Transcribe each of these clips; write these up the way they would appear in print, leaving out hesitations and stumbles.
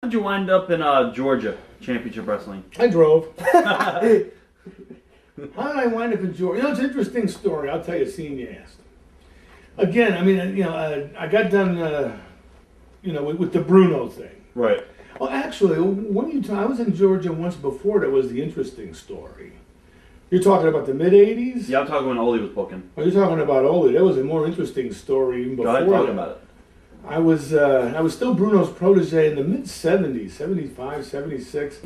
How did you wind up in Georgia Championship Wrestling? I drove. How did I wind up in Georgia? It's an interesting story. I'll tell you, seeing you asked. Again, I mean, I got done, with the Bruno thing. Right. Well, actually, I was in Georgia once before. That was the interesting story. You're talking about the mid '80s? Yeah, I'm talking when Ole was booking. Oh, you're talking about Ole. That was a more interesting story even before. Go ahead, talk about it. I was still Bruno's protege in the mid '70s, '75, '76,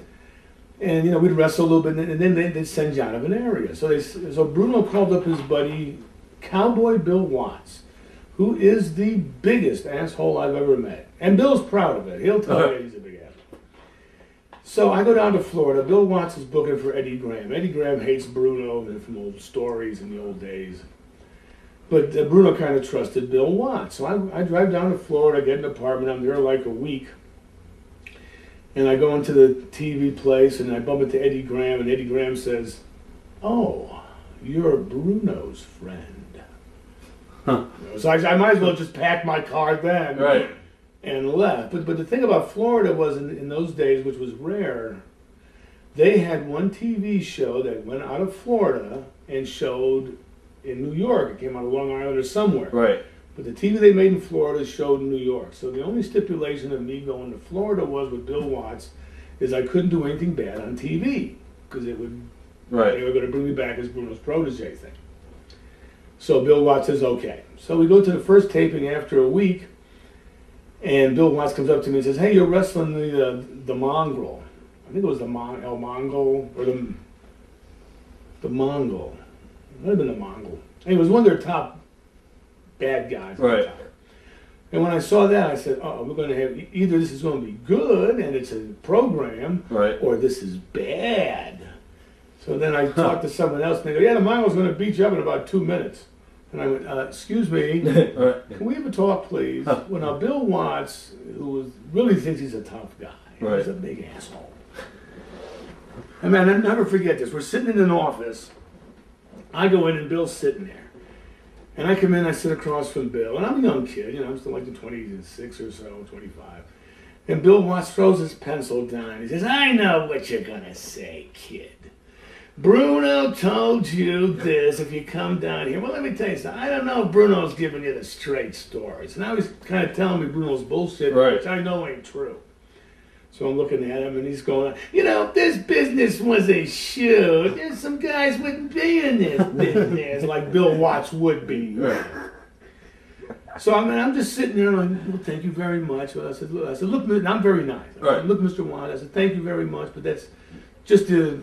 and we'd wrestle a little bit, and then they'd send you out of an area. So Bruno called up his buddy Cowboy Bill Watts, who is the biggest asshole I've ever met, and Bill's proud of it. He'll tell you he's a big asshole. So I go down to Florida. Bill Watts is booking for Eddie Graham. Eddie Graham hates Bruno from old stories in the old days. But Bruno kind of trusted Bill Watts. So I drive down to Florida, get an apartment. I'm there like a week. And I go into the TV place and I bump into Eddie Graham. And Eddie Graham says, "Oh, you're Bruno's friend." Huh. So I might as well just pack my car then. Right. And left. But the thing about Florida was in those days, which was rare, they had one TV show that went out of Florida and showed in New York. It came out of Long Island or somewhere. Right. But the TV they made in Florida showed in New York. So the only stipulation of me going to Florida was with Bill Watts is I couldn't do anything bad on TV because they were going to bring me back as Bruno's protege thing. So Bill Watts says, okay. So we go to the first taping after a week, and Bill Watts comes up to me and says, "Hey, you're wrestling the Mongrel." I think it was the El Mongol or the Mongol. It might have been the Mongol. And it was one of their top bad guys. Right. And when I saw that, I said, "Oh, we're going to have either this is going to be good and it's a program, Right. or this is bad." So then I talked to someone else, and they go, "Yeah, the Mongol's going to beat you up in about 2 minutes." And I went, "Excuse me, Right. can we have a talk, please?" Well, now Bill Watts, who really thinks he's a tough guy, Right. he's a big asshole. I mean, I'll never forget this. We're sitting in an office. I go in and Bill's sitting there. And I come in, I sit across from Bill. And I'm a young kid, I'm still like 26 or so, 25. And Bill Watts throws his pencil down. He says, "I know what you're going to say, kid. Bruno told you this if you come down here." Well, let me tell you something. I don't know if Bruno's giving you the straight story. So now he's kind of telling me Bruno's bullshit, Right. which I know ain't true. So I'm looking at him, and he's going, "This business was a shoot. There's some guys wouldn't be in this business like Bill Watts would be." Right. So I'm just sitting there, and I'm like, "Well, thank you very much." Well, I said, "Look, and I'm very nice." I Right. said, "Look, Mr. Watts," I said, "Thank you very much, but that's just the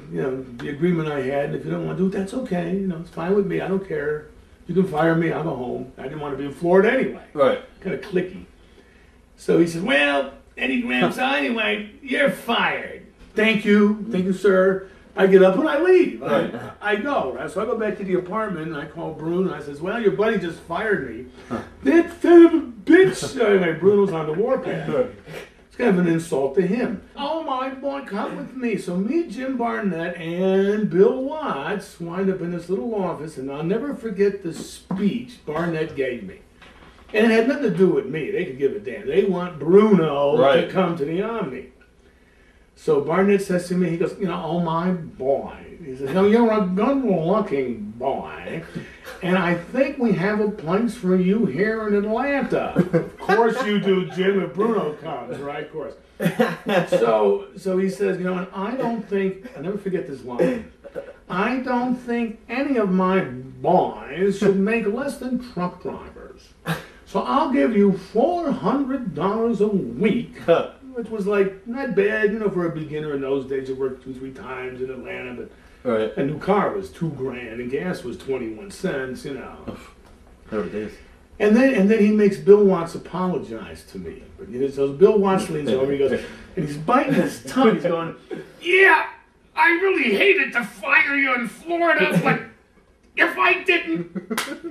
agreement I had. And if you don't want to do it, that's okay. It's fine with me. I don't care. You can fire me. I'll go home. I didn't want to be in Florida anyway." Right. Kind of clicky. So he said, "Well, Eddie Graham, so anyway, you're fired. Thank you, sir." I get up and I leave. Right. I go. Right? So I go back to the apartment and I call Bruno. I says, "Well, your buddy just fired me." That son of a bitch. Anyway, Bruno's on the warpath. It's kind of an insult to him. "Oh, my boy, come with me." So me, Jim Barnett, and Bill Watts wind up in this little office, and I'll never forget the speech Barnett gave me. And it had nothing to do with me. They could give a damn. They want Bruno Right. to come to the Omni. So Barnett says to me, he goes, "Oh, my boy." He says, "No, you're a good-looking boy. And I think we have a place for you here in Atlanta." "Of course you do, Jim, if Bruno comes." Right, of course. So he says, "And I don't think," I'll never forget this line, "I don't think any of my boys should make less than truck drivers. So I'll give you $400 a week," which was like not bad, for a beginner in those days. You worked 2-3 times in Atlanta, but Right. a new car was $2,000 and gas was 21 cents, There it is. And then he makes Bill Watts apologize to me. But so Bill Watts leans over, he goes, and he's biting his tongue. He's going, "Yeah, I really hated to fire you in Florida, but if I didn't,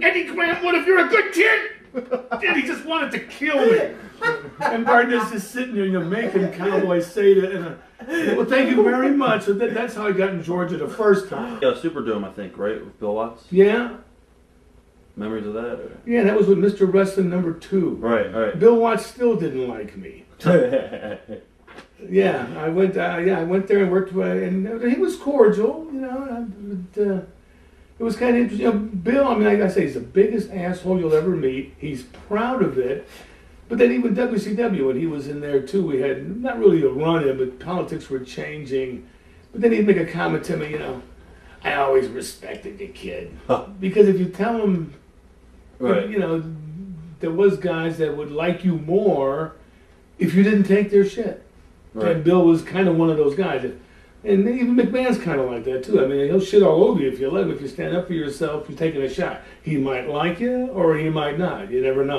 Eddie Graham would have. You're a good kid." And he just wanted to kill me. And Barnett's just sitting there, making Cowboy say that. "Well, thank you very much." So that's how I got in Georgia the first time. Yeah, Superdome, I think, right? With Bill Watts? Yeah. Memories of that? Or? Yeah, that was with Mr. Wrestling #2. Right. Bill Watts still didn't like me. Yeah, I went. I went there and worked, and he was cordial. You know, it was kind of interesting. You know, Bill, I mean, like I say, he's the biggest asshole you'll ever meet. He's proud of it. But then even WCW, when he was in there too, we had not really a run-in, but politics were changing. But then he'd make a comment to me, you know, I always respected the kid. Because if you tell him, Right. you know, there was guys that would like you more if you didn't take their shit. Right. And Bill was kind of one of those guys. And even McMahon's kind of like that too. I mean, he'll shit all over you if you let him. If you stand up for yourself, you're taking a shot. He might like you or he might not. You never know.